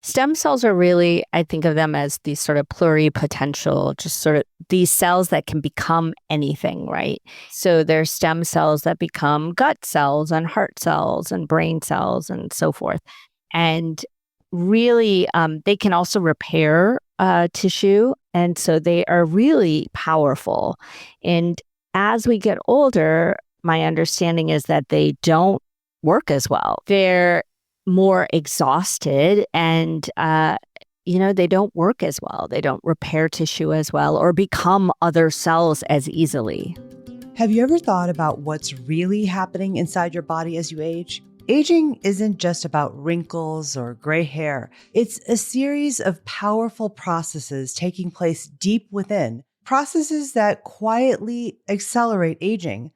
Stem cells are really, I think of them as these sort of pluripotential, just sort of these cells that can become anything, right? So there's stem cells that become gut cells and heart cells and brain cells and so forth. And really, they can also repair tissue. And so they are really powerful. And as we get older, my understanding is that they don't work as well. They're more exhausted and, they don't work as well. They don't repair tissue as well or become other cells as easily. Have you ever thought about what's really happening inside your body as you age? Aging isn't just about wrinkles or gray hair. It's a series of powerful processes taking place deep within, processes that quietly accelerate aging.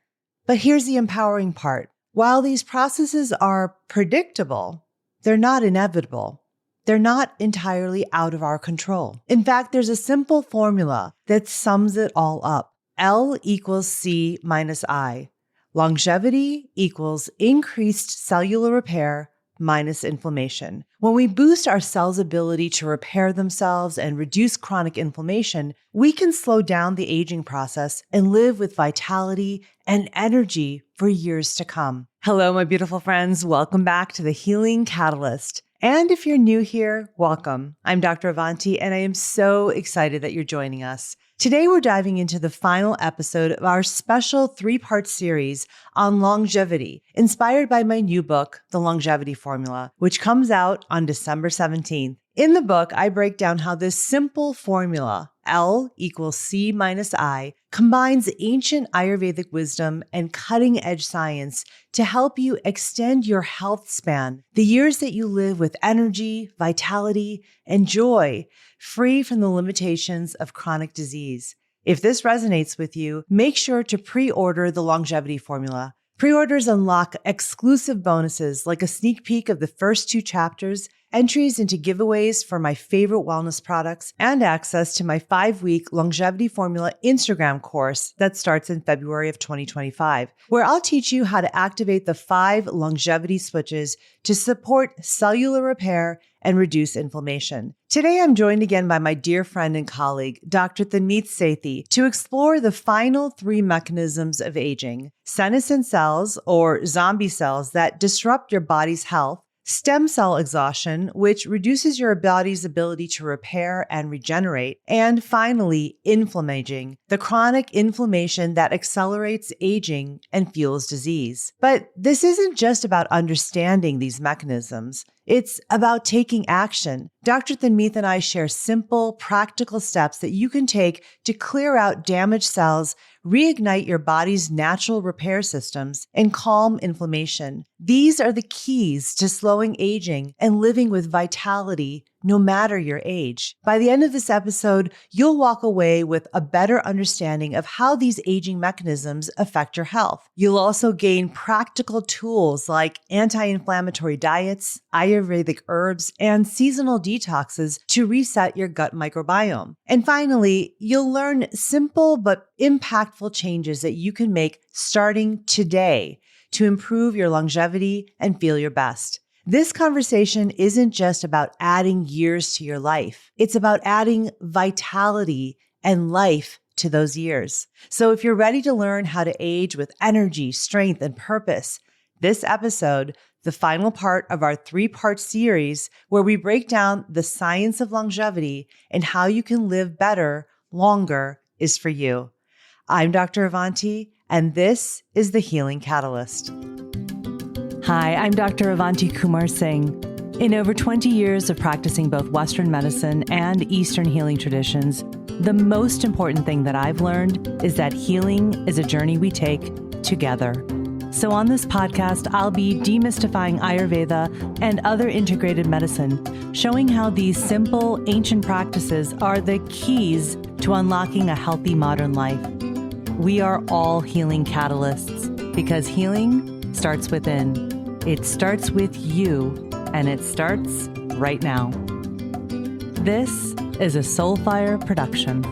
But here's the empowering part. While these processes are predictable, they're not inevitable. They're not entirely out of our control. In fact, there's a simple formula that sums it all up. L equals C minus I. Longevity equals increased cellular repair minus inflammation. When we boost our cells' ability to repair themselves and reduce chronic inflammation, we can slow down the aging process and live with vitality and energy for years to come. Hello, my beautiful friends. Welcome back to the Healing Catalyst. And if you're new here, welcome. I'm Dr. Avanti, and I am so excited that you're joining us. Today, we're diving into the final episode of our special 3-part series on longevity, inspired by my new book, The Longevity Formula, which comes out on December 17th. In the book, I break down how this simple formula, L equals C minus I, combines ancient Ayurvedic wisdom and cutting-edge science to help you extend your health span, the years that you live with energy, vitality, and joy, free from the limitations of chronic disease. If this resonates with you, make sure to pre-order the Longevity Formula. Pre-orders unlock exclusive bonuses like a sneak peek of the first 2 chapters, entries into giveaways for my favorite wellness products, and access to my 5-week Longevity Formula Instagram course that starts in February of 2025, where I'll teach you how to activate the 5 longevity switches to support cellular repair and reduce inflammation. Today, I'm joined again by my dear friend and colleague, Dr. Tanmeet Sethi, to explore the final 3 mechanisms of aging: senescent cells, or zombie cells that disrupt your body's health; stem cell exhaustion, which reduces your body's ability to repair and regenerate; and finally, inflammaging, the chronic inflammation that accelerates aging and fuels disease. But this isn't just about understanding these mechanisms. It's about taking action. Dr. Tanmeet and I share simple, practical steps that you can take to clear out damaged cells, reignite your body's natural repair systems, and calm inflammation. These are the keys to slowing aging and living with vitality no matter your age. By the end of this episode, you'll walk away with a better understanding of how these aging mechanisms affect your health. You'll also gain practical tools like anti-inflammatory diets, Ayurvedic herbs, and seasonal detoxes to reset your gut microbiome. And finally, you'll learn simple but impactful changes that you can make starting today to improve your longevity and feel your best. This conversation isn't just about adding years to your life. It's about adding vitality and life to those years. So if you're ready to learn how to age with energy, strength, and purpose, this episode, the final part of our 3-part series where we break down the science of longevity and how you can live better, longer, is for you. I'm Dr. Avanti, and this is the Healing Catalyst. Hi, I'm Dr. Avanti Kumar Singh. In over 20 years of practicing both Western medicine and Eastern healing traditions, the most important thing that I've learned is that healing is a journey we take together. So on this podcast, I'll be demystifying Ayurveda and other integrated medicine, showing how these simple, ancient practices are the keys to unlocking a healthy modern life. We are all healing catalysts because healing starts within. It starts with you, and it starts right now. This is a Soulfire production.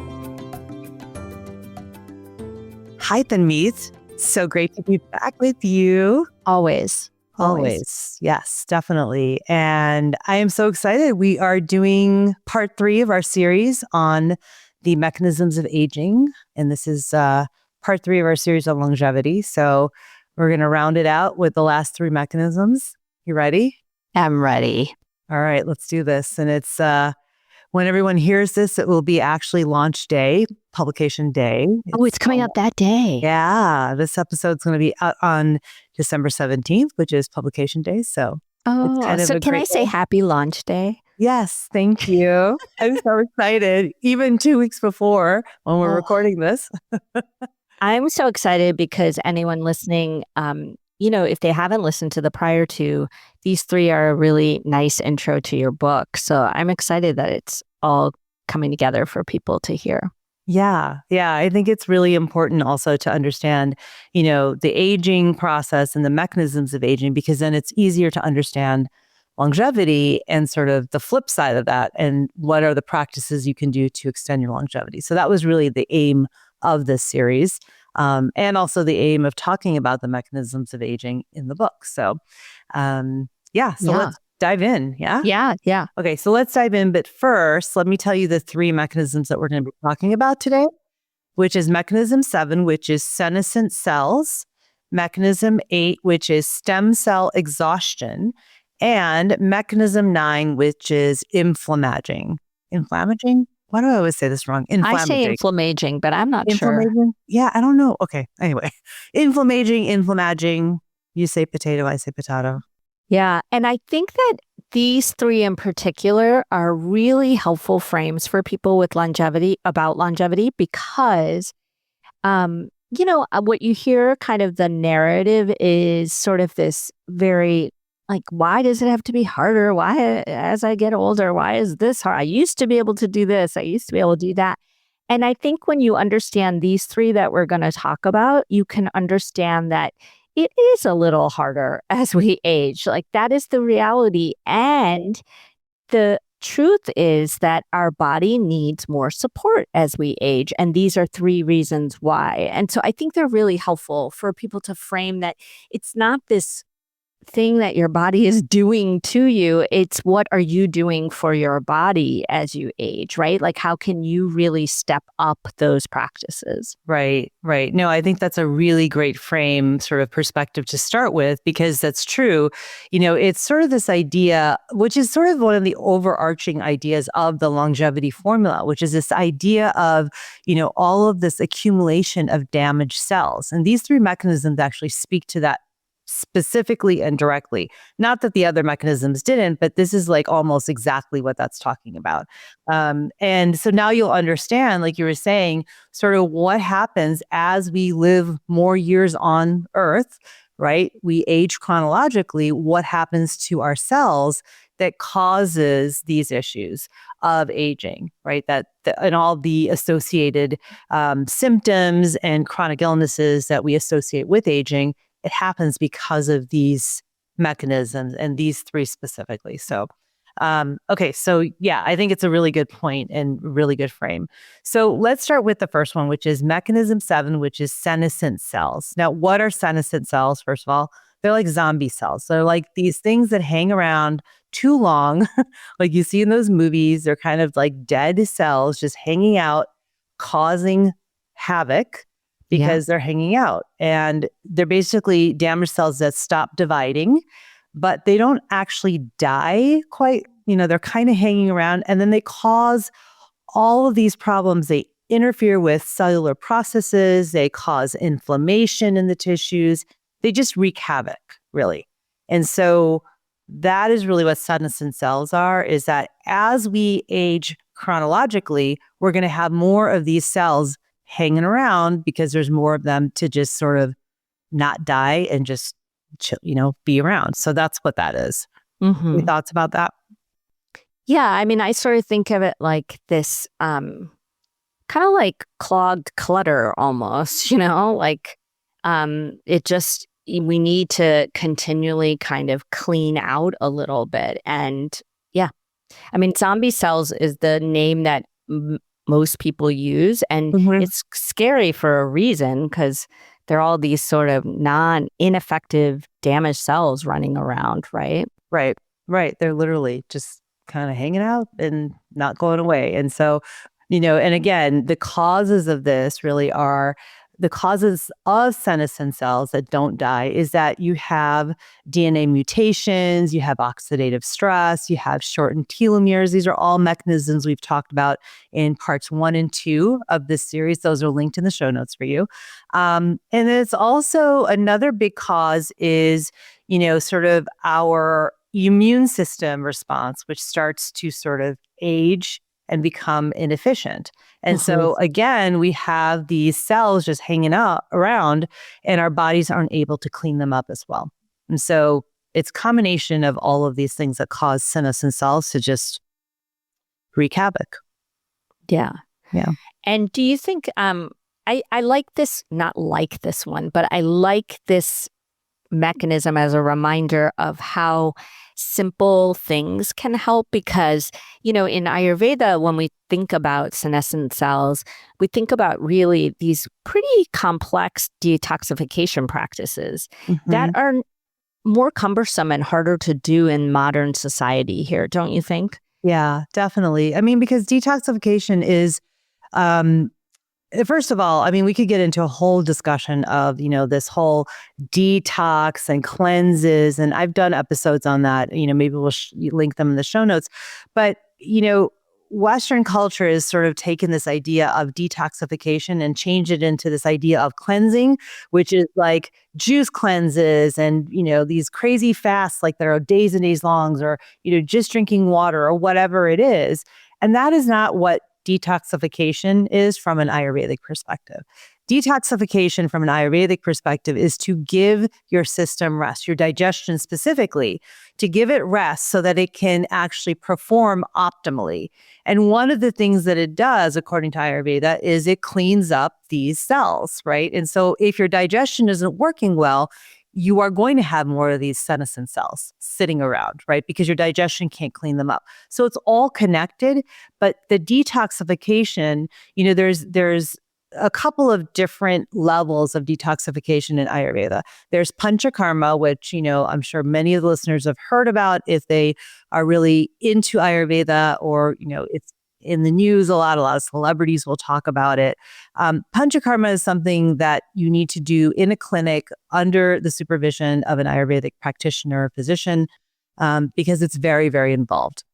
Hi, Tanmeet. So great to be back with you. Always. Always. Yes, definitely. And I am so excited. We are doing part 3 of our series on the mechanisms of aging. And this is part 3 of our series on longevity. So we're going to round it out with the last 3 mechanisms. You ready? I'm ready. All right, let's do this. And it's when everyone hears this, it will be actually launch day, publication day. It's coming up that day. Yeah, this episode's going to be out on December 17th, which is publication day. So it's kind of so a can I great say day. happy launch day? Yes, thank you. I'm so excited. Even 2 weeks before when we're recording this. I'm so excited because anyone listening, if they haven't listened to the prior 2, these 3 are a really nice intro to your book. So I'm excited that it's all coming together for people to hear. Yeah. I think it's really important also to understand, the aging process and the mechanisms of aging, because then it's easier to understand longevity and sort of the flip side of that, and what are the practices you can do to extend your longevity. So that was really the aim of this series, and also the aim of talking about the mechanisms of aging in the book. So, let's dive in. Yeah. Okay, so let's dive in. But first, let me tell you the 3 mechanisms that we're going to be talking about today, which is mechanism 7, which is senescent cells, mechanism 8, which is stem cell exhaustion, and mechanism 9, which is inflammaging. Inflammaging? Why do I always say this wrong? I say inflammaging, but I'm not sure. Yeah, I don't know. Okay, anyway. Inflammaging. You say potato, I say potato. Yeah, and I think that these 3 in particular are really helpful frames for people with longevity, because, what you hear kind of the narrative is sort of this very like, why does it have to be harder? Why, as I get older, why is this hard? I used to be able to do this. I used to be able to do that. And I think when you understand these 3 that we're going to talk about, you can understand that it is a little harder as we age. Like, that is the reality. And the truth is that our body needs more support as we age. And these are 3 reasons why. And so I think they're really helpful for people to frame that it's not this thing that your body is doing to you. It's what are you doing for your body as you age, right? Like, how can you really step up those practices? Right. No, I think that's a really great frame sort of perspective to start with, because that's true. It's sort of this idea, which is sort of one of the overarching ideas of the longevity formula, which is this idea of, all of this accumulation of damaged cells. And these 3 mechanisms actually speak to that specifically and directly. Not that the other mechanisms didn't, but this is like almost exactly what that's talking about. And so now you'll understand, like you were saying, sort of what happens as we live more years on Earth, right? We age chronologically. What happens to our cells that causes these issues of aging, right? And all the associated symptoms and chronic illnesses that we associate with aging. It happens because of these mechanisms, and these 3 specifically. So, I think it's a really good point and really good frame. So let's start with the first one, which is mechanism 7, which is senescent cells. Now, what are senescent cells? First of all, they're like zombie cells. They're like these things that hang around too long, like you see in those movies. They're kind of like dead cells just hanging out, causing havoc, because they're hanging out, and they're basically damaged cells that stop dividing, but they don't actually die quite. They're kind of hanging around, and then they cause all of these problems. They interfere with cellular processes. They cause inflammation in the tissues. They just wreak havoc, really. And so that is really what senescent cells are, is that as we age chronologically, we're going to have more of these cells hanging around because there's more of them to just sort of not die and just, be around. So that's what that is. Mm-hmm. Any thoughts about that? Yeah. I mean, I sort of think of it like this kind of like clogged clutter almost, like we need to continually kind of clean out a little bit. And I mean, zombie cells is the name that most people use, and it's scary for a reason, because they're all these sort of ineffective damaged cells running around, right? Right. Right. They're literally just kind of hanging out and not going away. And so, and again, the causes of this really are the causes of senescent cells that don't die is that you have DNA mutations, you have oxidative stress, you have shortened telomeres. These are all mechanisms we've talked about in parts 1 and 2 of this series. Those are linked in the show notes for you. And it's also another big cause is, sort of our immune system response, which starts to sort of age and become inefficient. And so again, we have these cells just hanging out around and our bodies aren't able to clean them up as well. And so it's a combination of all of these things that cause senescent cells to just wreak havoc. Yeah. Yeah. And do you think, I like this, not like this one, but I like this mechanism as a reminder of how simple things can help because, in Ayurveda, when we think about senescent cells, we think about really these pretty complex detoxification practices that are more cumbersome and harder to do in modern society here, don't you think? Yeah, definitely. I mean, because detoxification is, first of all, I mean, we could get into a whole discussion of, this whole detox and cleanses. And I've done episodes on that, maybe we'll link them in the show notes. But, Western culture has sort of taken this idea of detoxification and changed it into this idea of cleansing, which is like juice cleanses and, these crazy fasts, like that are days and days longs or, just drinking water or whatever it is. And that is not what detoxification is from an Ayurvedic perspective. Detoxification from an Ayurvedic perspective is to give your system rest, your digestion specifically, to give it rest so that it can actually perform optimally. And one of the things that it does, according to Ayurveda, is it cleans up these cells, right? And so if your digestion isn't working well, you are going to have more of these senescent cells sitting around, right? Because your digestion can't clean them up. So it's all connected, but the detoxification, there's a couple of different levels of detoxification in Ayurveda. There's panchakarma, which, I'm sure many of the listeners have heard about if they are really into Ayurveda or, it's in the news a lot of celebrities will talk about it. Panchakarma is something that you need to do in a clinic under the supervision of an Ayurvedic practitioner or physician because it's very, very involved.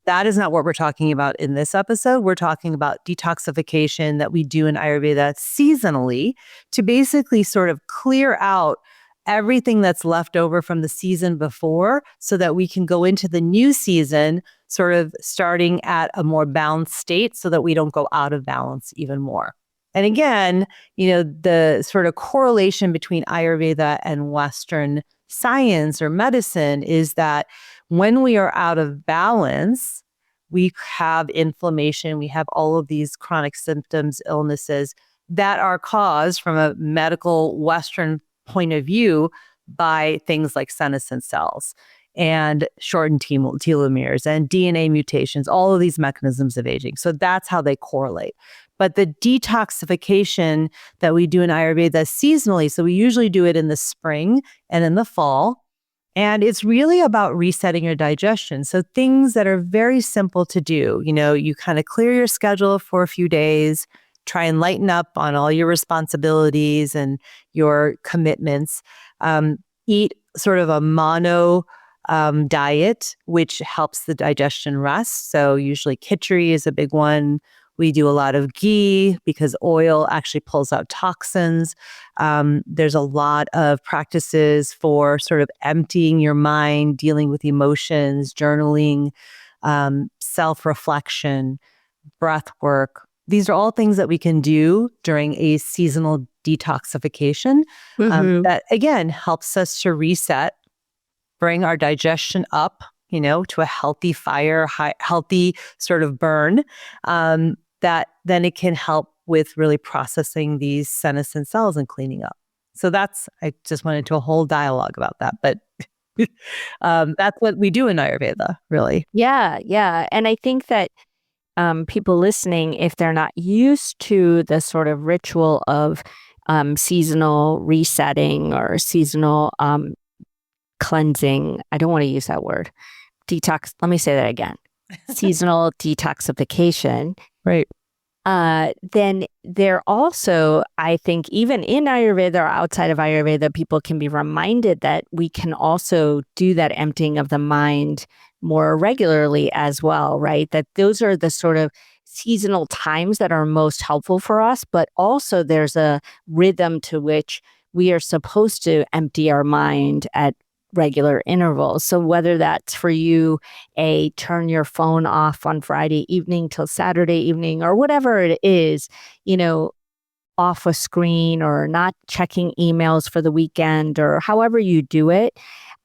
That is not what we're talking about in this episode. We're talking about detoxification that we do in Ayurveda seasonally to basically sort of clear out everything that's left over from the season before so that we can go into the new season sort of starting at a more balanced state so that we don't go out of balance even more. And again, the sort of correlation between Ayurveda and Western science or medicine is that when we are out of balance, we have inflammation, we have all of these chronic symptoms, illnesses that are caused from a medical Western point of view by things like senescent cells and shortened telomeres and DNA mutations, all of these mechanisms of aging. So that's how they correlate. But the detoxification that we do in Ayurveda seasonally, so we usually do it in the spring and in the fall. And it's really about resetting your digestion. So things that are very simple to do, you kind of clear your schedule for a few days, try and lighten up on all your responsibilities and your commitments. Eat sort of a mono diet, which helps the digestion rest. So usually khichdi is a big one. We do a lot of ghee because oil actually pulls out toxins. There's a lot of practices for sort of emptying your mind, dealing with emotions, journaling, self-reflection, breath work. These are all things that we can do during a seasonal detoxification that, again, helps us to reset, bring our digestion up, to a healthy fire, healthy sort of burn, that then it can help with really processing these senescent cells and cleaning up. So I just went into a whole dialogue about that, but that's what we do in Ayurveda, really. Yeah, yeah. And I think that people listening, if they're not used to the sort of ritual of seasonal resetting or seasonal cleansing. I don't want to use that word. Detox. Let me say that again. Seasonal detoxification. Right. Then there also, I think, even in Ayurveda or outside of Ayurveda, people can be reminded that we can also do that emptying of the mind more regularly as well, right? That those are the sort of seasonal times that are most helpful for us, but also there's a rhythm to which we are supposed to empty our mind at regular intervals. So whether that's for you turn your phone off on Friday evening till Saturday evening or whatever it is, off a screen or not checking emails for the weekend or however you do it.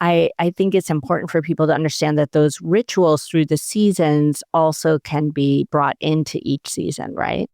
I think it's important for people to understand that those rituals through the seasons also can be brought into each season, right?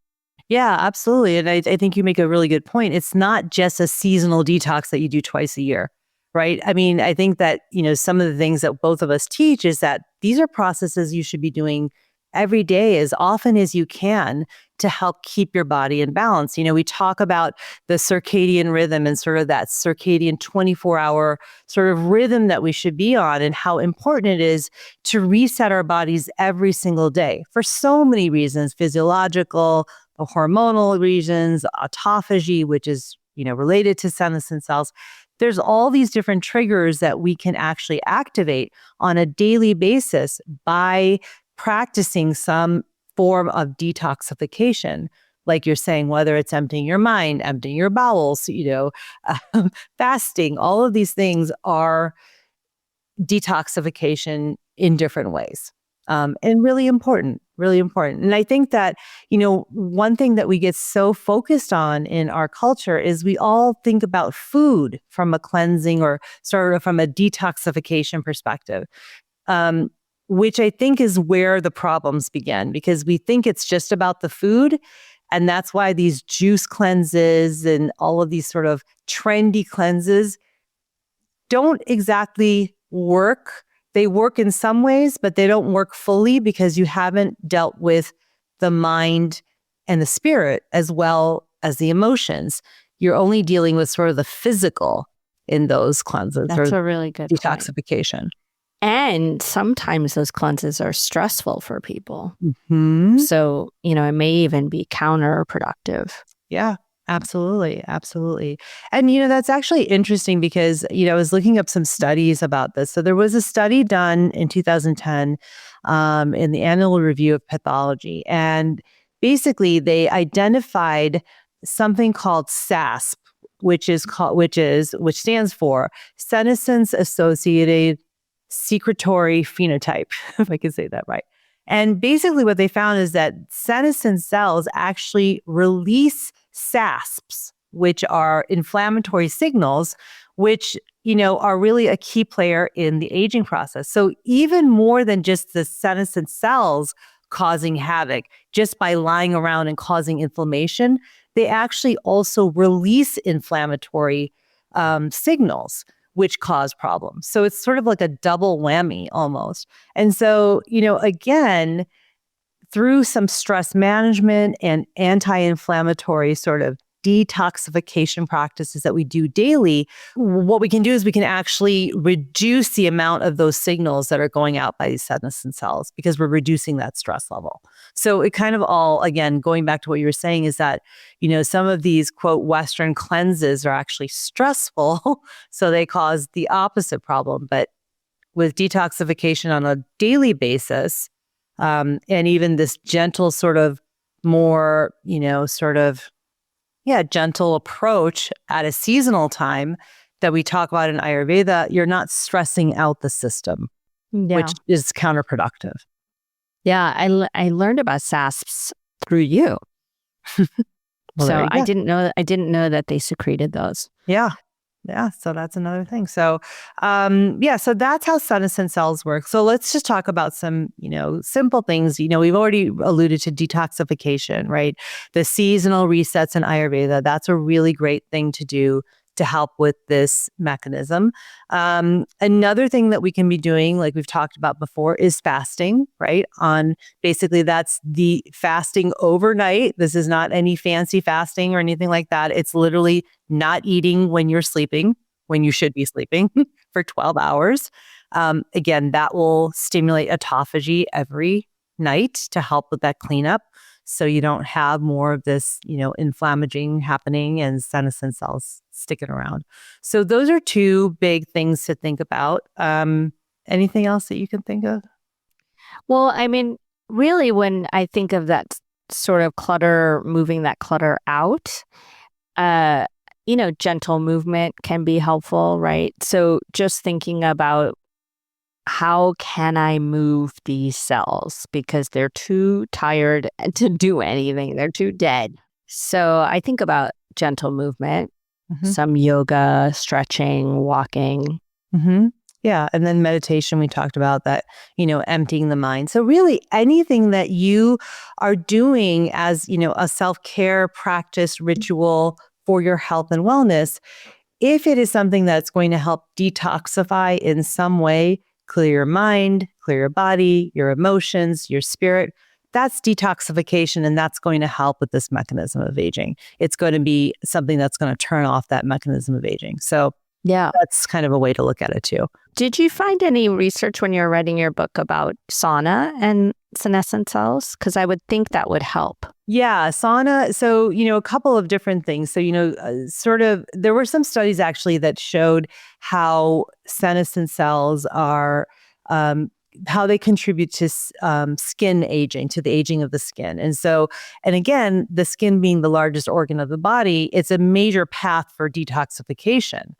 Yeah, absolutely. And I think you make a really good point. It's not just a seasonal detox that you do twice a year, right? I mean, I think that, some of the things that both of us teach is that these are processes you should be doing every day as often as you can to help keep your body in balance. We talk about the circadian rhythm and sort of that circadian 24-hour sort of rhythm that we should be on and how important it is to reset our bodies every single day for so many reasons, physiological, the hormonal reasons, autophagy, which is, related to senescent cells. There's all these different triggers that we can actually activate on a daily basis by practicing some form of detoxification. Like you're saying, whether it's emptying your mind, emptying your bowels, fasting, all of these things are detoxification in different ways. And really important, really important. And I think that, one thing that we get so focused on in our culture is we all think about food from a cleansing or sort of from a detoxification perspective, which I think is where the problems begin because we think it's just about the food. And that's why these juice cleanses and all of these sort of trendy cleanses don't exactly work. They work in some ways, but they don't work fully because you haven't dealt with the mind and the spirit as well as the emotions. You're only dealing with sort of the physical in those cleanses. That's a really good detoxification. Point. And sometimes those cleanses are stressful for people. Mm-hmm. So, it may even be counterproductive. Yeah. Absolutely. Absolutely. And, that's actually interesting because, I was looking up some studies about this. So there was a study done in 2010 in the Annual Review of Pathology. And basically they identified something called SASP, which stands for senescence associated secretory phenotype, if I can say that right. And basically what they found is that senescent cells actually release SASPs, which are inflammatory signals, which, are really a key player in the aging process. So even more than just the senescent cells causing havoc, just by lying around and causing inflammation, they actually also release inflammatory signals, which cause problems. So it's sort of like a double whammy almost. And so, again, through some stress management and anti-inflammatory sort of detoxification practices that we do daily, what we can do is we can actually reduce the amount of those signals that are going out by these senescent cells because we're reducing that stress level. So it kind of all, again, going back to what you were saying is that, some of these, quote, Western cleanses are actually stressful. So they cause the opposite problem. But with detoxification on a daily basis, and even this gentle sort of more, gentle approach at a seasonal time that we talk about in Ayurveda, you're not stressing out the system, which is counterproductive. Yeah, I learned about SASPs through you. So I didn't know that they secreted those. Yeah. Yeah. So that's another thing. So, so that's how senescent cells work. So let's just talk about some, simple things. We've already alluded to detoxification, right? The seasonal resets in Ayurveda. That's a really great thing to do to help with this mechanism. Another thing that we can be doing, like we've talked about before, is fasting, right? On basically that's the fasting overnight. This is not any fancy fasting or anything like that. It's literally not eating when you're sleeping, when you should be sleeping for 12 hours. Again, that will stimulate autophagy every night to help with that cleanup. So you don't have more of this, inflammaging happening and senescent cells sticking around. So those are two big things to think about. Anything else that you can think of? Well, I mean, really, when I think of that sort of clutter, moving that clutter out, gentle movement can be helpful, right? So just thinking about how can I move these cells because they're too tired to do anything. They're too dead. So I think about gentle movement, some yoga, stretching, walking. Yeah. And then meditation, we talked about that, emptying the mind. So really anything that you are doing as, a self-care practice ritual for your health and wellness, if it is something that's going to help detoxify in some way, clear your mind, clear your body, your emotions, your spirit, that's detoxification. And that's going to help with this mechanism of aging. It's going to be something that's going to turn off that mechanism of aging. So yeah, that's kind of a way to look at it too. Did you find any research when you were writing your book about sauna and senescent cells? Because I would think that would help. Yeah, sauna. So, a couple of different things. So, there were some studies actually that showed how senescent cells are, how they contribute to skin aging, to the aging of the skin. And again, the skin being the largest organ of the body, it's a major path for detoxification.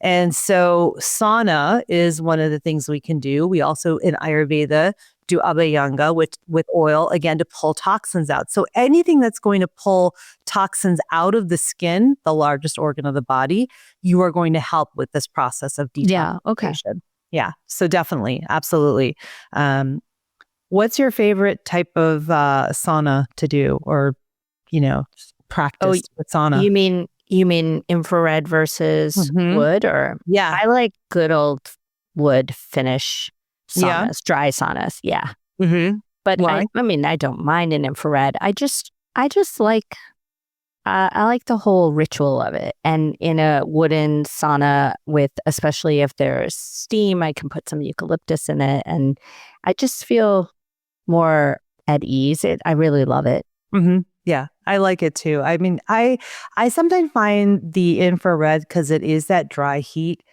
And so sauna is one of the things we can do. We also, in Ayurveda, do abhyanga with oil, again, to pull toxins out. So anything that's going to pull toxins out of the skin, the largest organ of the body, you are going to help with this process of detoxification. Yeah, okay. Yeah, so definitely, absolutely. What's your favorite type of sauna to do or, practice with sauna? You mean infrared versus wood? Or yeah, I like good old wood finish saunas, dry saunas. Yeah. But why? I don't mind an infrared. I just like, I like the whole ritual of it. And in a wooden sauna especially if there's steam, I can put some eucalyptus in it. And I just feel more at ease. I really love it. Yeah, I like it too. I mean, I sometimes find the infrared, because it is that dry heat.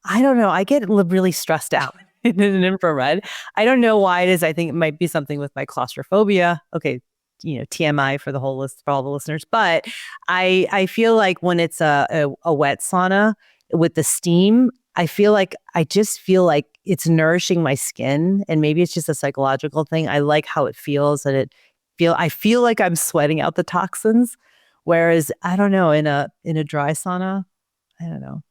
I don't know. I get really stressed out in an infrared. I don't know why it is. I think it might be something with my claustrophobia. Okay, TMI for the whole list, for all the listeners. But I feel like when it's a wet sauna with the steam, I just feel like it's nourishing my skin, and maybe it's just a psychological thing. I like how it feels, and I feel like I'm sweating out the toxins. Whereas I don't know, in a dry sauna, I don't know.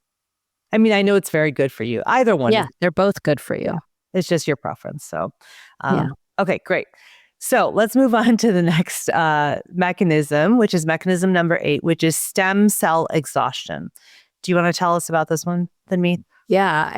I mean, I know it's very good for you. Either one. Yeah, they're both good for you. Yeah, it's just your preference. So, okay, great. So let's move on to the next mechanism, which is mechanism number 8, which is stem cell exhaustion. Do you want to tell us about this one, Tanmeet? Yeah,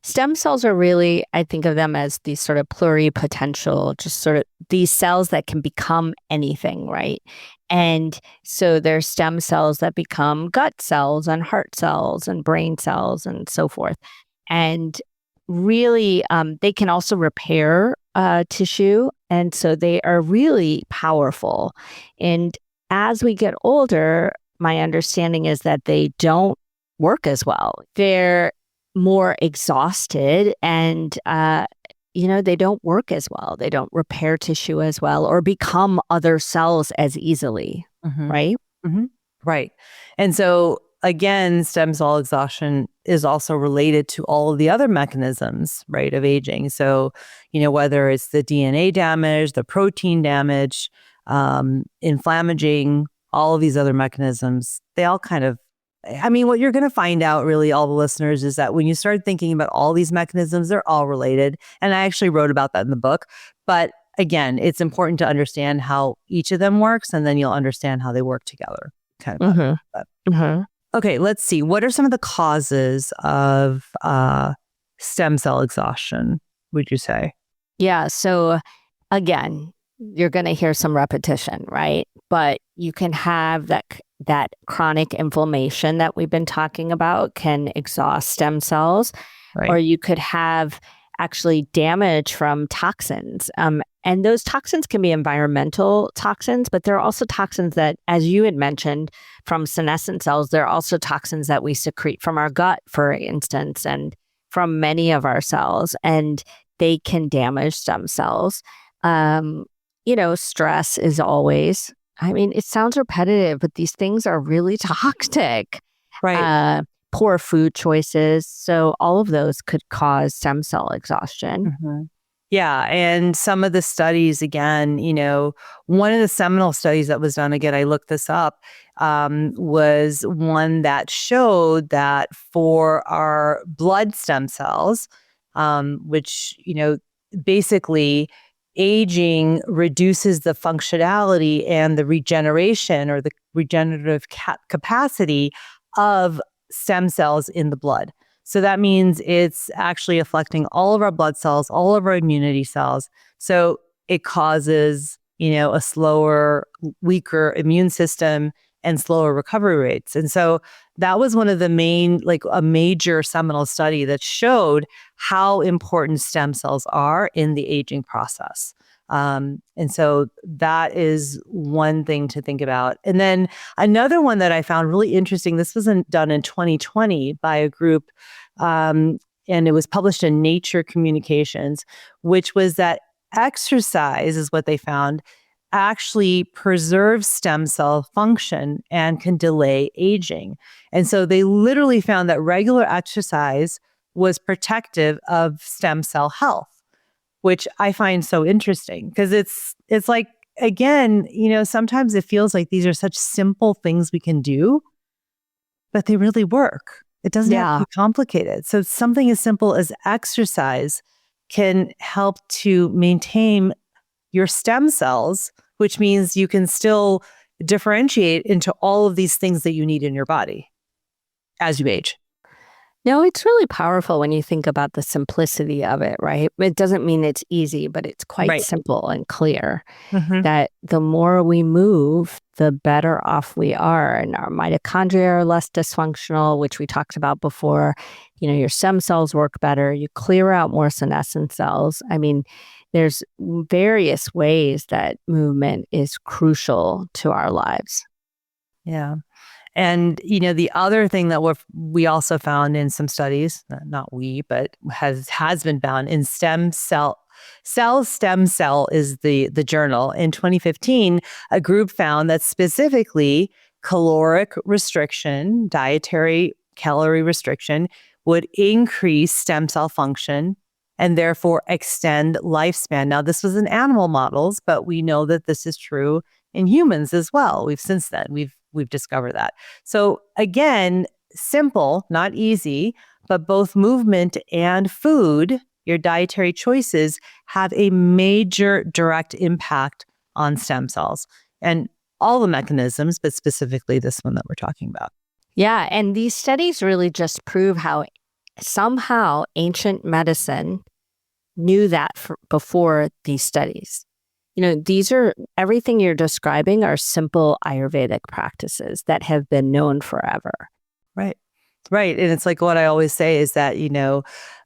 stem cells are really, I think of them as these sort of pluripotential, just sort of these cells that can become anything, right? And so there's stem cells that become gut cells and heart cells and brain cells and so forth. And really, they can also repair tissue. And so they are really powerful. And as we get older, my understanding is that they don't work as well. They're more exhausted and, they don't work as well. They don't repair tissue as well or become other cells as easily, right? Right. And so again, stem cell exhaustion is also related to all of the other mechanisms, right, of aging. So, whether it's the DNA damage, the protein damage, inflammaging, all of these other mechanisms, they all kind of, what you're going to find out, really, all the listeners, is that when you start thinking about all these mechanisms, they're all related. And I actually wrote about that in the book. But again, it's important to understand how each of them works, and then you'll understand how they work together. Kind of. Okay, let's see. What are some of the causes of stem cell exhaustion, would you say? Yeah. So again, you're going to hear some repetition, right? But you can have that chronic inflammation that we've been talking about can exhaust stem cells, or Right. you could have actually damage from toxins. And those toxins can be environmental toxins, but there are also toxins that, as you had mentioned, from senescent cells, there are also toxins that we secrete from our gut, for instance, and from many of our cells, and they can damage stem cells. Stress is always, I mean, it sounds repetitive, but these things are really toxic. Right. Poor food choices. So all of those could cause stem cell exhaustion. Mm-hmm. Yeah. And some of the studies, again, one of the seminal studies that was done, again, I looked this up, was one that showed that for our blood stem cells, which, basically aging reduces the functionality and the regeneration or the regenerative capacity of stem cells in the blood. So that means it's actually affecting all of our blood cells, all of our immunity cells. So it causes, a slower, weaker immune system and slower recovery rates. And so that was one of the main, a major seminal study that showed how important stem cells are in the aging process. And so that is one thing to think about. And then another one that I found really interesting, this was done in 2020 by a group, and it was published in Nature Communications, which was that exercise is what they found actually preserves stem cell function and can delay aging. And so they literally found that regular exercise was protective of stem cell health, which I find so interesting because it's like, again, sometimes it feels like these are such simple things we can do, but they really work. It doesn't have to be complicated. So something as simple as exercise can help to maintain your stem cells, which means you can still differentiate into all of these things that you need in your body as you age. No, it's really powerful when you think about the simplicity of it, right? It doesn't mean it's easy, but it's quite simple and clear that the more we move, the better off we are. And our mitochondria are less dysfunctional, which we talked about before. Your stem cells work better. You clear out more senescent cells. I mean, there's various ways that movement is crucial to our lives. Yeah. And, the other thing that we also found in some studies, not we, but has been found in stem cell is the journal. In 2015, a group found that specifically caloric restriction, dietary calorie restriction, would increase stem cell function and therefore extend lifespan. Now, this was in animal models, but we know that this is true in humans as well. We've discovered that. So again, simple, not easy, but both movement and food, your dietary choices, have a major direct impact on stem cells and all the mechanisms, but specifically this one that we're talking about. Yeah. And these studies really just prove how somehow ancient medicine knew that before these studies. These are everything you're describing are simple Ayurvedic practices that have been known forever. Right. Right. And it's like what I always say is that,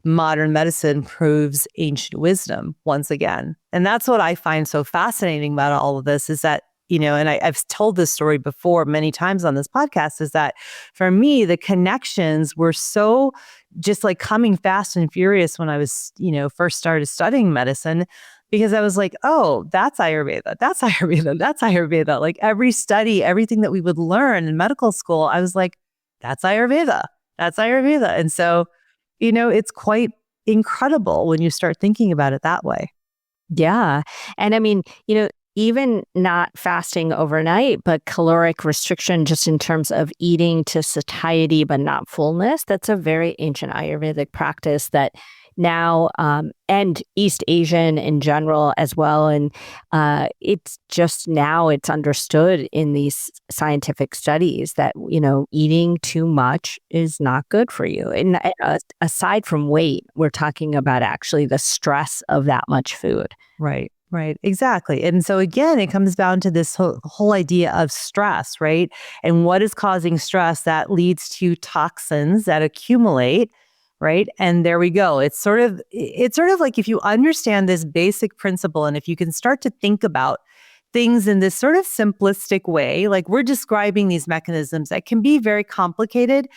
modern medicine proves ancient wisdom once again. And that's what I find so fascinating about all of this is that, and I've told this story before many times on this podcast, is that for me, the connections were so just like coming fast and furious when I was, first started studying medicine. Because I was like, oh, that's Ayurveda, that's Ayurveda, that's Ayurveda. Like every study, everything that we would learn in medical school, I was like, that's Ayurveda, that's Ayurveda. And so, it's quite incredible when you start thinking about it that way. Yeah. And I mean, even not fasting overnight, but caloric restriction just in terms of eating to satiety, but not fullness, that's a very ancient Ayurvedic practice that now, and East Asian in general as well. And it's just now it's understood in these scientific studies that, eating too much is not good for you. And aside from weight, we're talking about actually the stress of that much food. Right, right. Exactly. And so again, it comes down to this whole idea of stress, right? And what is causing stress that leads to toxins that accumulate, right? And there we go. It's sort of like if you understand this basic principle and if you can start to think about things in this sort of simplistic way, like we're describing these mechanisms that can be very complicated.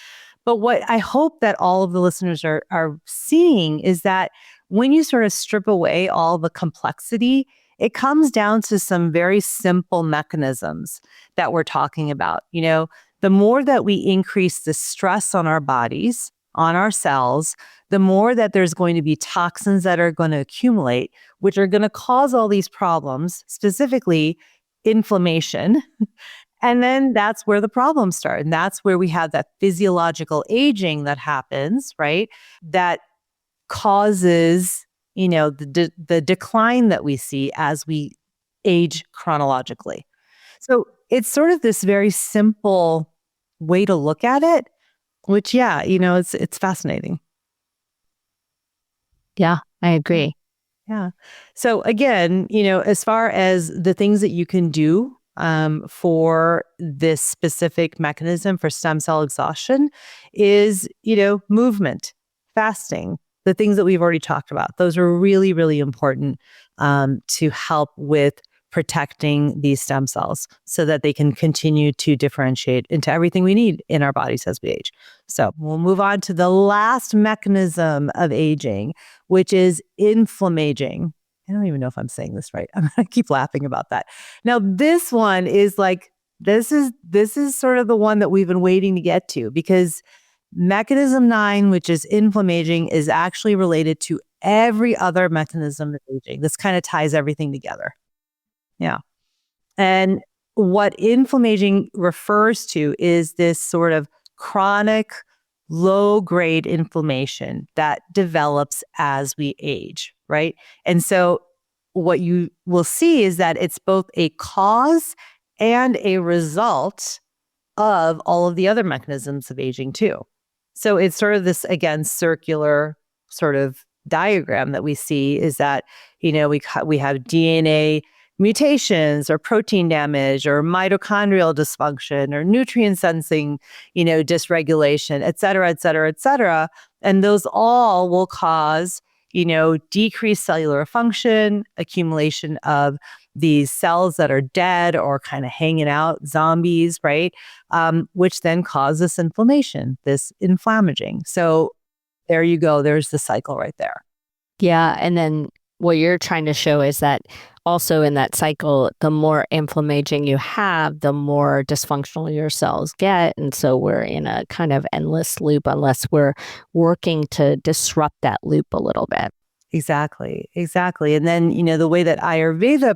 But what I hope that all of the listeners are seeing is that when you sort of strip away all the complexity, it comes down to some very simple mechanisms that we're talking about. The more that we increase the stress on our bodies, on our cells, the more that there's going to be toxins that are going to accumulate, which are going to cause all these problems, specifically inflammation. And then that's where the problems start. And that's where we have that physiological aging that happens, right? That causes, the decline that we see as we age chronologically. So it's sort of this very simple way to look at it, which, yeah, it's fascinating. Yeah, I agree. Yeah. So again, as far as the things that you can do for this specific mechanism for stem cell exhaustion is, movement, fasting, the things that we've already talked about. Those are really, really important to help with protecting these stem cells so that they can continue to differentiate into everything we need in our bodies as we age. So we'll move on to the last mechanism of aging, which is inflammaging. I don't even know if I'm saying this right. I'm going to keep laughing about that. Now, this one is like, this is sort of the one that we've been waiting to get to, because mechanism 9, which is inflammaging, is actually related to every other mechanism of aging. This kind of ties everything together. Yeah. And what inflammaging refers to is this sort of chronic, low-grade inflammation that develops as we age, right? And so what you will see is that it's both a cause and a result of all of the other mechanisms of aging too. So it's sort of this, again, circular sort of diagram that we see is that, we have DNA mutations or protein damage or mitochondrial dysfunction or nutrient sensing, dysregulation, et cetera, et cetera, et cetera. And those all will cause, decreased cellular function, accumulation of these cells that are dead or kind of hanging out, zombies, right? Which then causes inflammation, this inflammaging. So there you go. There's the cycle right there. Yeah. And then what you're trying to show is that also in that cycle, the more inflammaging you have, the more dysfunctional your cells get. And so we're in a kind of endless loop unless we're working to disrupt that loop a little bit. Exactly. And then, the way that Ayurveda,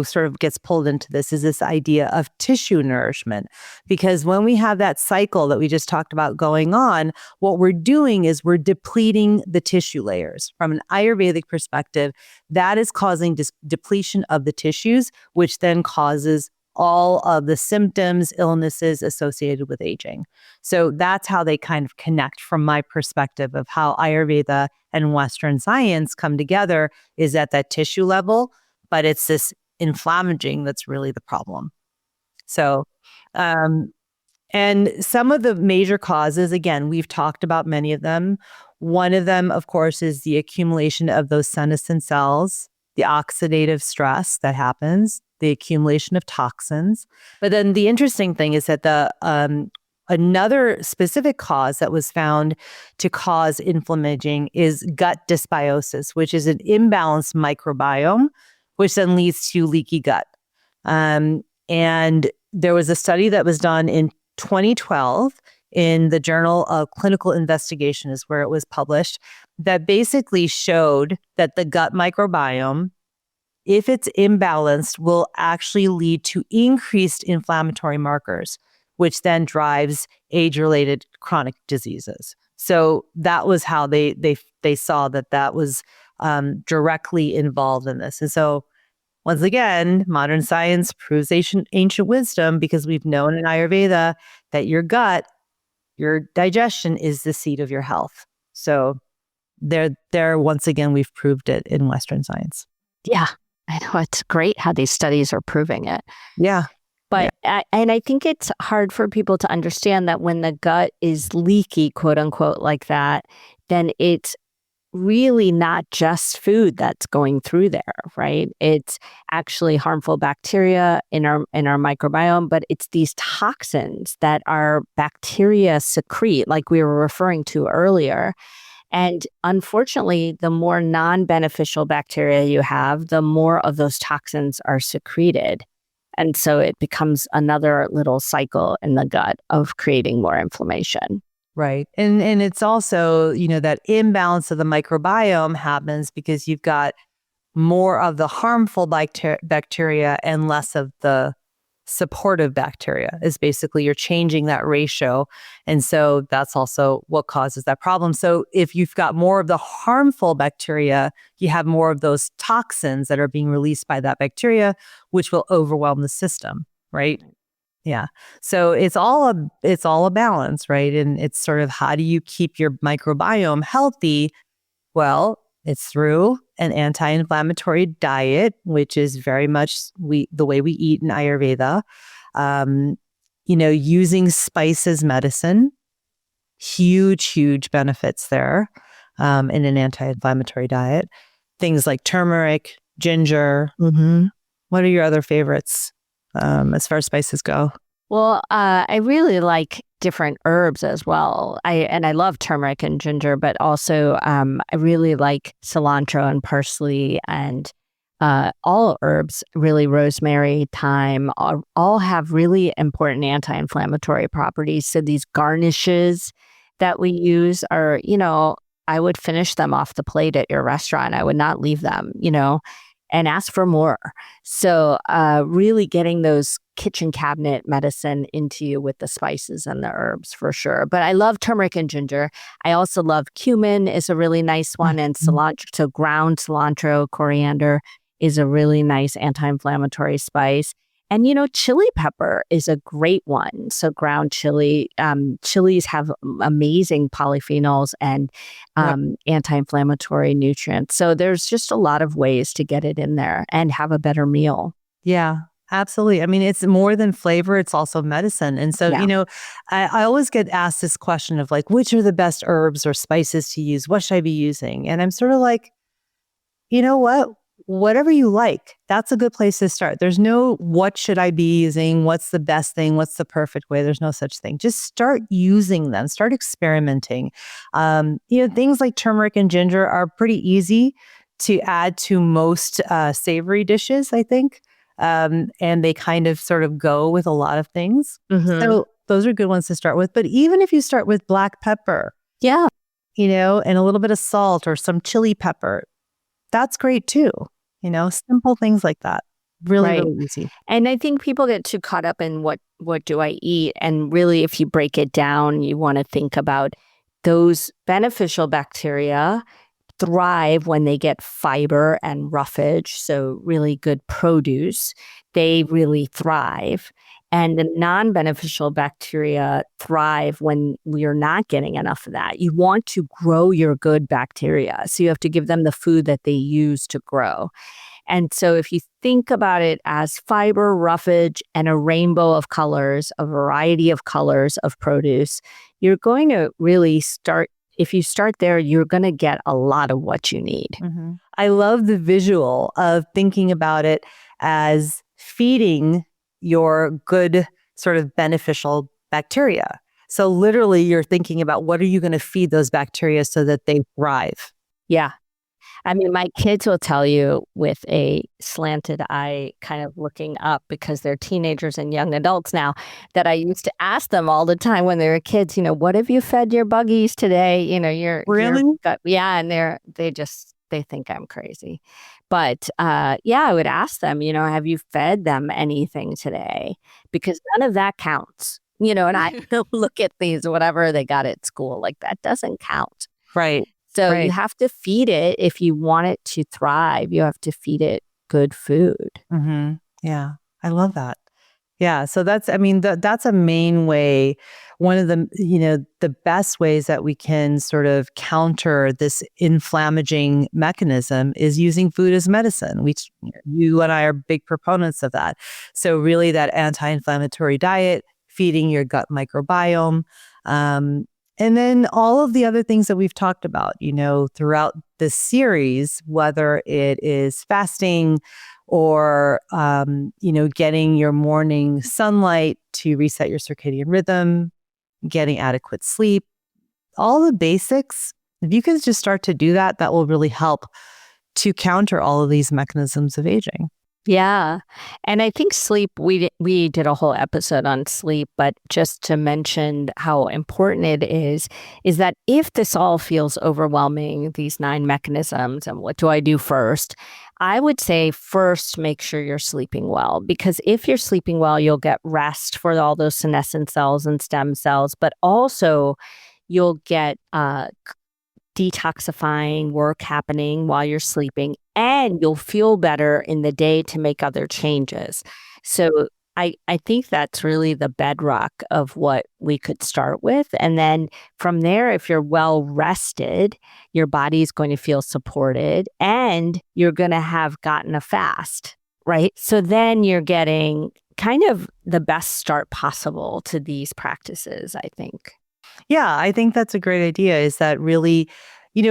sort of gets pulled into this is this idea of tissue nourishment. Because when we have that cycle that we just talked about going on, what we're doing is we're depleting the tissue layers. From an Ayurvedic perspective, that is causing depletion of the tissues, which then causes all of the symptoms, illnesses associated with aging. So that's how they kind of connect from my perspective of how Ayurveda and Western science come together is at that tissue level, but it's this inflammaging that's really the problem. So, and some of the major causes, again, we've talked about many of them. One of them, of course, is the accumulation of those senescent cells, the oxidative stress that happens, the accumulation of toxins. But then the interesting thing is that another specific cause that was found to cause inflammaging is gut dysbiosis, which is an imbalanced microbiome, which then leads to leaky gut. And there was a study that was done in 2012 in the Journal of Clinical Investigation is where it was published, that basically showed that the gut microbiome, if it's imbalanced, will actually lead to increased inflammatory markers, which then drives age-related chronic diseases. So that was how they saw that was directly involved in this. And so once again, modern science proves ancient wisdom, because we've known in Ayurveda that your gut, your digestion is the seat of your health. So there once again, we've proved it in Western science. Yeah, I know, it's great how these studies are proving it. Yeah. But and I think it's hard for people to understand that when the gut is leaky, quote unquote, like that, then it's really not just food that's going through there, right? It's actually harmful bacteria in our microbiome, but it's these toxins that our bacteria secrete, like we were referring to earlier. And unfortunately, the more non-beneficial bacteria you have, the more of those toxins are secreted. And so it becomes another little cycle in the gut of creating more inflammation. Right. And it's also, that imbalance of the microbiome happens because you've got more of the harmful bacteria and less of the supportive bacteria. Is basically you're changing that ratio. And so that's also what causes that problem. So if you've got more of the harmful bacteria, you have more of those toxins that are being released by that bacteria, which will overwhelm the system, right? Yeah. So it's all a balance, right? And it's sort of, how do you keep your microbiome healthy? Well, it's through an anti-inflammatory diet, which is very much the way we eat in Ayurveda. Using spice as medicine, huge benefits there in an anti-inflammatory diet. Things like turmeric, ginger. Mm-hmm. What are your other favorites as far as spices go? Well, I really like different herbs as well. I love turmeric and ginger, but also I really like cilantro and parsley and all herbs, really rosemary, thyme, all have really important anti-inflammatory properties. So these garnishes that we use are, I would finish them off the plate at your restaurant. I would not leave them, and ask for more. So really getting those kitchen cabinet medicine into you with the spices and the herbs for sure. But I love turmeric and ginger. I also love cumin is a really nice one. And cilantro, so ground cilantro, coriander is a really nice anti-inflammatory spice. And, chili pepper is a great one. So ground chili, chilies have amazing polyphenols and anti-inflammatory nutrients. So there's just a lot of ways to get it in there and have a better meal. Yeah, absolutely. I mean, it's more than flavor, it's also medicine. And so, I always get asked this question of like, which are the best herbs or spices to use? What should I be using? And I'm sort of like, you know what? Whatever you like, that's a good place to start. There's no, what should I be using? What's the best thing? What's the perfect way? There's no such thing. Just start using them, start experimenting. Things like turmeric and ginger are pretty easy to add to most savory dishes, I think. And they kind of sort of go with a lot of things. Mm-hmm. So those are good ones to start with. But even if you start with black pepper, and a little bit of salt or some chili pepper, that's great too. Simple things like that. Really easy. And I think people get too caught up in what do I eat? And really, if you break it down, you want to think about those beneficial bacteria thrive when they get fiber and roughage, so really good produce. They really thrive. And the non-beneficial bacteria thrive when we're not getting enough of that. You want to grow your good bacteria. So you have to give them the food that they use to grow. And so if you think about it as fiber, roughage, and a rainbow of colors, a variety of colors of produce, you're going to really start. If you start there, you're going to get a lot of what you need. Mm-hmm. I love the visual of thinking about it as feeding your good sort of beneficial bacteria. So literally you're thinking about what are you going to feed those bacteria so that they thrive? Yeah. I mean, my kids will tell you with a slanted eye kind of looking up because they're teenagers and young adults now that I used to ask them all the time when they were kids, what have you fed your buggies today? Really? Yeah. And they think I'm crazy. But I would ask them, have you fed them anything today? Because none of that counts. and I look at these, whatever they got at school, like that doesn't count. Right. So you Right. have to feed it. If you want it to thrive, you have to feed it good food. Mm-hmm. Yeah. I love that. Yeah. So that's a main way. One of the best ways that we can sort of counter this inflammaging mechanism is using food as medicine. You and I are big proponents of that. So really that anti-inflammatory diet, feeding your gut microbiome, um, and then all of the other things that we've talked about, throughout this series, whether it is fasting, or getting your morning sunlight to reset your circadian rhythm, getting adequate sleep, all the basics. If you can just start to do that, that will really help to counter all of these mechanisms of aging. Yeah. And I think sleep, we did a whole episode on sleep, but just to mention how important it is that if this all feels overwhelming, these 9 mechanisms, and what do I do first? I would say first, make sure you're sleeping well, because if you're sleeping well, you'll get rest for all those senescent cells and stem cells, but also you'll get detoxifying work happening while you're sleeping, and you'll feel better in the day to make other changes. So I think that's really the bedrock of what we could start with. And then from there, if you're well rested, your body's going to feel supported and you're going to have gotten a fast, right? So then you're getting kind of the best start possible to these practices, I think. Yeah, I think that's a great idea, is that really,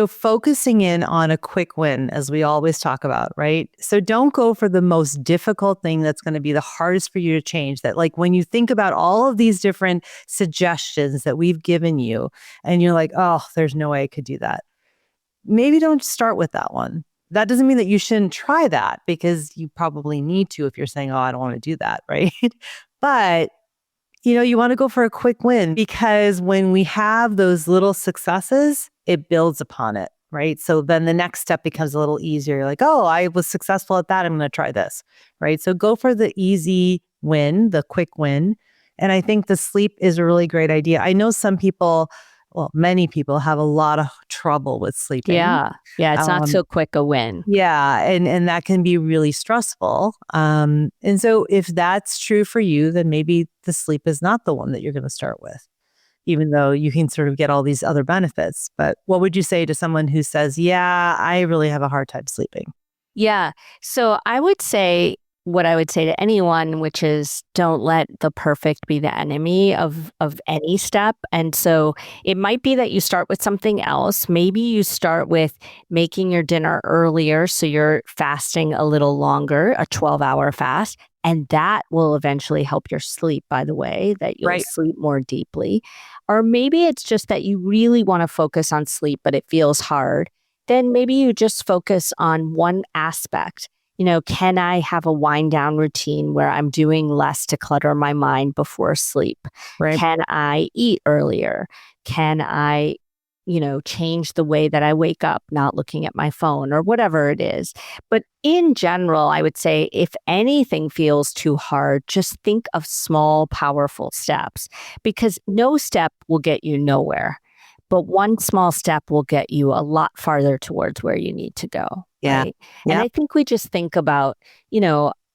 focusing in on a quick win, as we always talk about, right? So don't go for the most difficult thing that's going to be the hardest for you to change. That, like, when you think about all of these different suggestions that we've given you and you're like, oh, there's no way I could do that. Maybe don't start with that one. That doesn't mean that you shouldn't try that, because you probably need to if you're saying, oh, I don't want to do that, right? But you want to go for a quick win, because when we have those little successes, it builds upon it, right? So then the next step becomes a little easier. You're like, oh, I was successful at that, I'm going to try this, right? So go for the easy win, the quick win. And I think the sleep is a really great idea. I know many people have a lot of trouble with sleeping. Yeah. Yeah. It's not so quick a win. Yeah, and that can be really stressful. And so if that's true for you, then maybe the sleep is not the one that you're going to start with, even though you can sort of get all these other benefits. But what would you say to someone who says, yeah, I really have a hard time sleeping? Yeah. So I would say what I would say to anyone, which is don't let the perfect be the enemy of any step. And so it might be that you start with something else. Maybe you start with making your dinner earlier, so you're fasting a little longer, a 12-hour fast. And that will eventually help your sleep, by the way, that you'll sleep more deeply. Or maybe it's just that you really want to focus on sleep, but it feels hard. Then maybe you just focus on one aspect. Can I have a wind down routine where I'm doing less to clutter my mind before sleep? Right. Can I eat earlier? Can I, change the way that I wake up, not looking at my phone or whatever it is? But in general, I would say if anything feels too hard, just think of small, powerful steps, because no step will get you nowhere. But one small step will get you a lot farther towards where you need to go. Yeah. Right. And I think we just think about,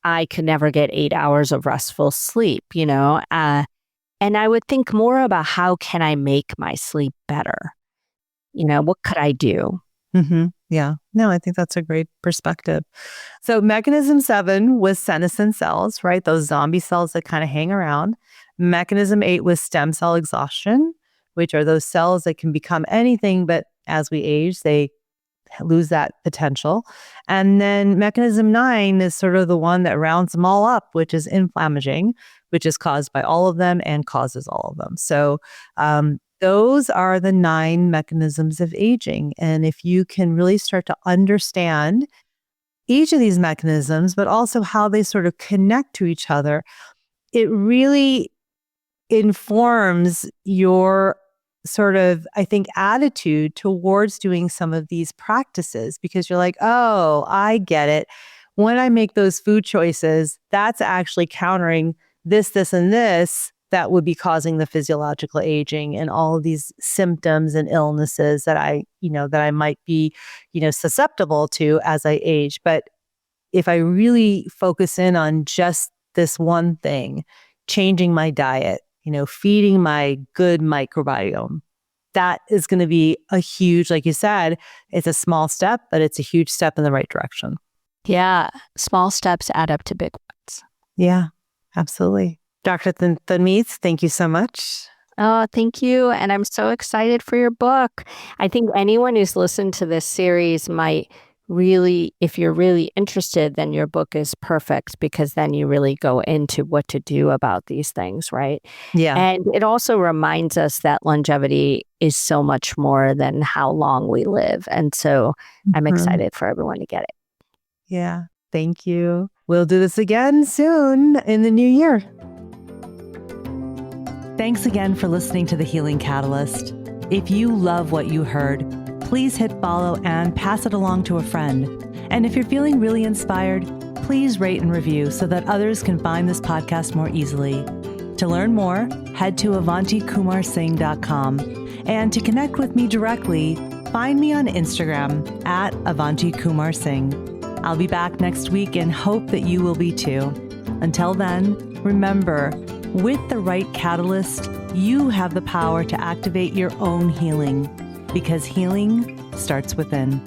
I could never get 8 hours of restful sleep, and I would think more about how can I make my sleep better? What could I do? Mm-hmm. Yeah. No, I think that's a great perspective. So mechanism 7 was senescent cells, right? Those zombie cells that kind of hang around. Mechanism 8 was stem cell exhaustion, which are those cells that can become anything, but as we age, they lose that potential. And then mechanism 9 is sort of the one that rounds them all up, which is inflammaging, which is caused by all of them and causes all of them. So those are the 9 mechanisms of aging. And if you can really start to understand each of these mechanisms, but also how they sort of connect to each other, it really informs your sort of, I think, attitude towards doing some of these practices, because you're like, oh, I get it. When I make those food choices, that's actually countering this, and this that would be causing the physiological aging and all of these symptoms and illnesses that I might be, susceptible to as I age. But if I really focus in on just this one thing, changing my diet, feeding my good microbiome, that is going to be a huge, like you said, it's a small step, but it's a huge step in the right direction. Yeah. Small steps add up to big ones. Yeah, absolutely. Dr. Tanmeet, thank you so much. Oh, thank you. And I'm so excited for your book. I think anyone who's listened to this series might really, if you're really interested, then your book is perfect because then you really go into what to do about these things, right? Yeah. And it also reminds us that longevity is so much more than how long we live. And so I'm excited for everyone to get it. Yeah. Thank you. We'll do this again soon in the new year. Thanks again for listening to The Healing Catalyst. If you love what you heard, please hit follow and pass it along to a friend. And if you're feeling really inspired, please rate and review so that others can find this podcast more easily. To learn more, head to avantiKumarSingh.com. And to connect with me directly, find me on Instagram at AvantiKumarSingh. I'll be back next week and hope that you will be too. Until then, remember, with the right catalyst, you have the power to activate your own healing, because healing starts within.